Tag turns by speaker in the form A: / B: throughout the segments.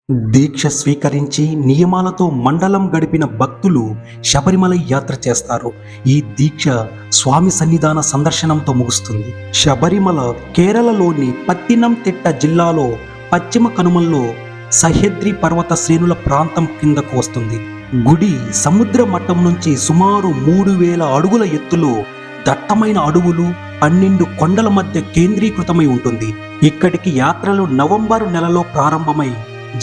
A: దీక్ష స్వీకరించి నియమాలతో మండలం గడిపిన భక్తులు శబరిమల యాత్ర చేస్తారు. ఈ దీక్ష స్వామి సన్నిధాన సందర్శనంతో ముగుస్తుంది. శబరిమల కేరళలోని పత్తినంతిట్ట జిల్లాలో పశ్చిమ కనుమల్లో సహ్యద్రి పర్వత శ్రేణుల ప్రాంతం కిందకు వస్తుంది. గుడి సముద్ర మట్టం నుంచి సుమారు 3000 అడుగుల ఎత్తులో దట్టమైన అడవులు 12 కొండల మధ్య కేంద్రీకృతమై ఉంటుంది. ఇక్కడికి యాత్రలు నవంబర్ నెలలో ప్రారంభమై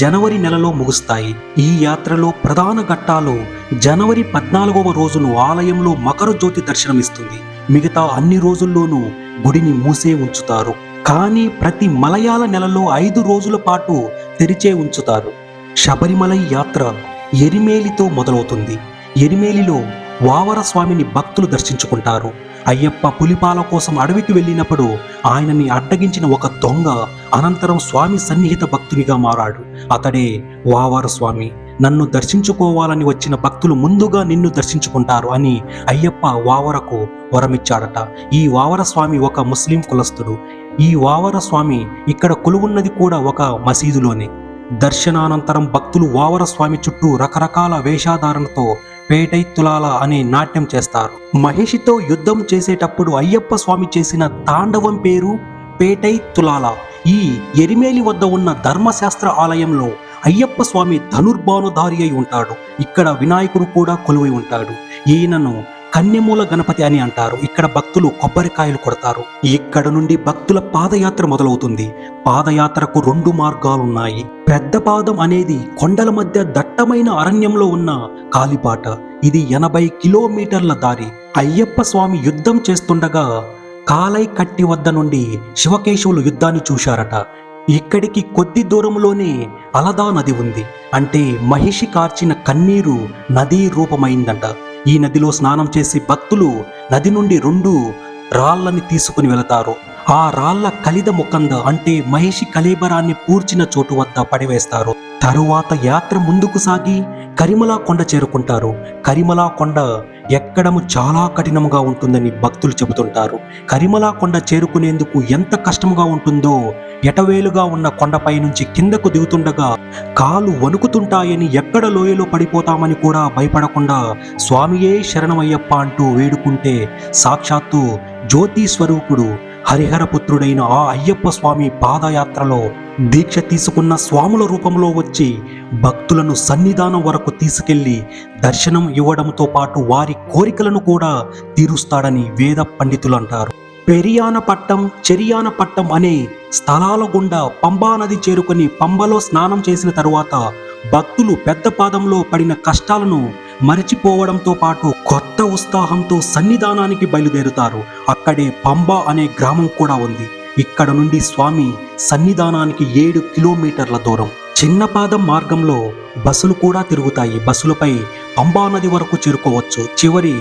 A: జనవరి నెలలో ముగుస్తాయి. ఈ యాత్రలో ప్రధాన ఘట్టాలు జనవరి 14వ రోజును ఆలయంలో మకర జ్యోతి దర్శనమిస్తుంది. మిగతా అన్ని రోజుల్లోనూ గుడిని మూసే ఉంచుతారు. కానీ ప్రతి మలయాళ నెలలో 5 రోజుల పాటు తెరిచే ఉంచుతారు. శబరిమల యాత్ర ఎరిమేలితో మొదలవుతుంది. ఎరిమేలిలో వావర స్వామిని భక్తులు దర్శించుకుంటారు. అయ్యప్ప పులిపాల కోసం అడవికి వెళ్ళినప్పుడు ఆయనని అడ్డగించిన ఒక దొంగ అనంతరం స్వామి సన్నిహిత భక్తునిగా మారాడు. అతడే వావర స్వామి. నన్ను దర్శించుకోవాలని వచ్చిన భక్తులు ముందుగా నిన్ను దర్శించుకుంటారు అని అయ్యప్ప వావరకు వరమిచ్చాడట. ఈ వావర స్వామి ఒక ముస్లిం కులస్తుడు. ఈ వావర స్వామి ఇక్కడ కొలువున్నది కూడా ఒక మసీదులోనే. దర్శనానంతరం భక్తులు వావర స్వామి చుట్టూ రకరకాల వేషధారణతో పేటైత్తులాల అనే నాట్యం చేస్తారు. మహిషితో యుద్ధం చేసేటప్పుడు అయ్యప్ప స్వామి చేసిన తాండవం పేరు పేటైత్తులాల. ఈ ఎరిమేలి వద్ద ఉన్న ధర్మశాస్త్ర ఆలయంలో అయ్యప్ప స్వామి ధనుర్బాణుధారి అయి ఉంటాడు. ఇక్కడ వినాయకుడు కూడా కొలువై ఉంటాడు. ఈయనను కన్యమూల గణపతి అని అంటారు. ఇక్కడ భక్తులు కొబ్బరికాయలు కొడతారు. ఇక్కడ నుండి భక్తుల పాదయాత్ర మొదలవుతుంది. పాదయాత్రకు 2 మార్గాలున్నాయి. పెద్ద పాదం అనేది కొండల మధ్య దట్టమైన అరణ్యంలో ఉన్న కాలిబాట. ఇది 80 కిలోమీటర్ల దారి. అయ్యప్ప స్వామి యుద్ధం చేస్తుండగా కాలై కట్టి వద్ద నుండి శివకేశవులు యుద్ధాన్ని చూశారట. ఇక్కడికి కొద్ది దూరంలోనే అలదా నది ఉంది. అంటే మహిషి కార్చిన కన్నీరు నదీ రూపమైందంట. ఈ నదిలో స్నానం చేసి భక్తులు నది నుండి 2 రాళ్లని తీసుకుని వెళతారు. ఆ రాళ్ల కలిద ముకంద అంటే మహిషి కళేబరాన్ని పూడ్చిన చోటు వద్ద పడివేస్తారు. తరువాత యాత్ర ముందుకు సాగి కరిమలా కొండ చేరుకుంటారు. కరిమలా కొండ ఎక్కడము చాలా కఠినముగా ఉంటుందని భక్తులు చెబుతుంటారు. కరిమలా కొండ చేరుకునేందుకు ఎంత కష్టముగా ఉంటుందో ఎటవేలుగా ఉన్న కొండపై నుంచి కిందకు దిగుతుండగా కాలు వణుకుతుంటాయని, ఎక్కడ లోయలో పడిపోతామని కూడా భయపడకుండా స్వామియే శరణమయ్యప్ప అంటూ వేడుకుంటే సాక్షాత్తు జ్యోతి స్వరూపుడు హరిహరపుత్రుడైన ఆ అయ్యప్ప స్వామి పాదయాత్రలో దీక్ష తీసుకున్న స్వాముల రూపంలో వచ్చి భక్తులను సన్నిధానం వరకు తీసుకెళ్లి దర్శనం ఇవ్వడంతో పాటు వారి కోరికలను కూడా తీరుస్తాడని వేద పండితులు అంటారు. పెరియానపట్టం, చెరియానపట్టం అనే స్థలాల గుండా పంబా నది చేరుకొని పంబలో స్నానం చేసిన తరువాత భక్తులు పెద్ద పాదంలో పడిన కష్టాలను మరిచిపోవడంతో పాటు కొత్త ఉత్సాహంతో సన్నిధానానికి బయలుదేరుతారు. అక్కడే పంబా అనే గ్రామం కూడా ఉంది. ఇక్కడ నుండి స్వామి సన్నిధానానికి 7 కిలోమీటర్ల దూరం. చిన్నపాదం మార్గంలో బస్సులు కూడా తిరుగుతాయి. బస్సులపై పంబా నది వరకు చేరుకోవచ్చు. చివరి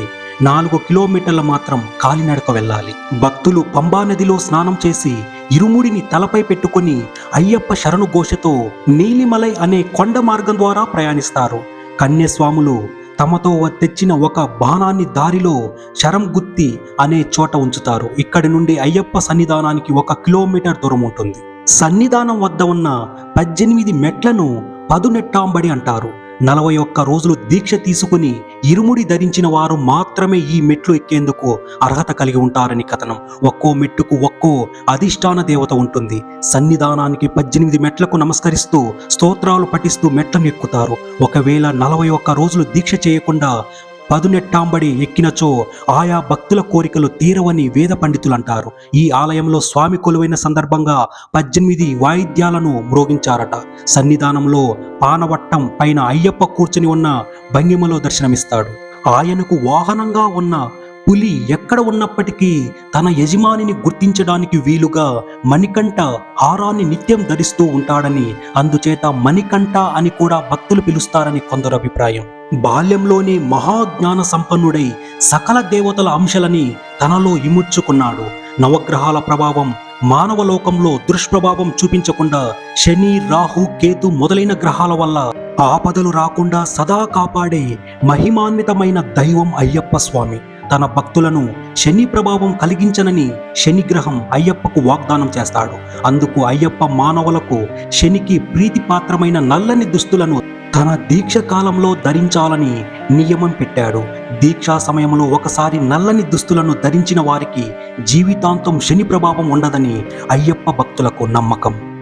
A: 4 కిలోమీటర్ల మాత్రం కాలినడక వెళ్ళాలి. భక్తులు పంబా నదిలో స్నానం చేసి ఇరుముడిని తలపై పెట్టుకుని అయ్యప్ప శరణు ఘోషతో నీలిమలై అనే కొండ మార్గం ద్వారా ప్రయాణిస్తారు. కన్యస్వాములు తమతో తెచ్చిన ఒక బాణాన్ని దారిలో శరంగుత్తి అనే చోట ఉంచుతారు. ఇక్కడి నుండి అయ్యప్ప సన్నిధానానికి 1 కిలోమీటర్ దూరం ఉంటుంది. సన్నిధానం వద్ద ఉన్న 18 మెట్లను పదునెట్టాంబడి అంటారు. 41 రోజులు దీక్ష తీసుకుని ఇరుముడి ధరించిన వారు మాత్రమే ఈ మెట్లు ఎక్కేందుకు అర్హత కలిగి ఉంటారని కథనం. ఒక్కో మెట్టుకు ఒక్కో అధిష్టాన దేవత ఉంటుంది. సన్నిధానానికి 18 మెట్లకు నమస్కరిస్తూ స్తోత్రాలు పఠిస్తూ మెట్లను ఎక్కుతారు. ఒకవేళ 41 రోజులు దీక్ష చేయకుండా పదునెట్టాంబడి ఎక్కినచో ఆయా భక్తుల కోరికలు తీరవని వేద పండితులు అంటారు. ఈ ఆలయంలో స్వామి కొలువైన సందర్భంగా 18 వాయిద్యాలను మ్రోగించారట. సన్నిధానంలో పానవట్టం పైన అయ్యప్ప కూర్చుని ఉన్న భంగిమలో దర్శనమిస్తాడు. ఆయనకు వాహనంగా ఉన్న పులి ఎక్కడ ఉన్నప్పటికీ తన యజమానిని గుర్తించడానికి వీలుగా మణికంఠ హారాన్ని నిత్యం ధరిస్తూ ఉంటాడని, అందుచేత మణికంఠ అని కూడా భక్తులు పిలుస్తారని కొందరు అభిప్రాయం. బాల్యంలోనే మహాజ్ఞాన సంపన్నుడై సకల దేవతల అంశాలని తనలో ఇముడ్చుకున్నాడు. నవగ్రహాల ప్రభావం మానవలోకంలో దుష్ప్రభావం చూపించకుండా శని, రాహు, కేతు మొదలైన గ్రహాల వల్ల ఆపదలు రాకుండా సదా కాపాడే మహిమాన్వితమైన దైవం అయ్యప్ప స్వామి. తన భక్తులను శని ప్రభావం కలిగించనని శనిగ్రహం అయ్యప్పకు వాగ్దానం చేస్తాడు. అందుకు అయ్యప్ప మానవులకు శనికి ప్రీతిపాత్రమైన నల్లని దుస్తులను తన దీక్ష కాలంలో ధరించాలని నియమం పెట్టాడు. దీక్షా సమయంలో ఒకసారి నల్లని దుస్తులను ధరించిన వారికి జీవితాంతం శని ప్రభావం ఉండదని అయ్యప్ప భక్తులకు నమ్మకం.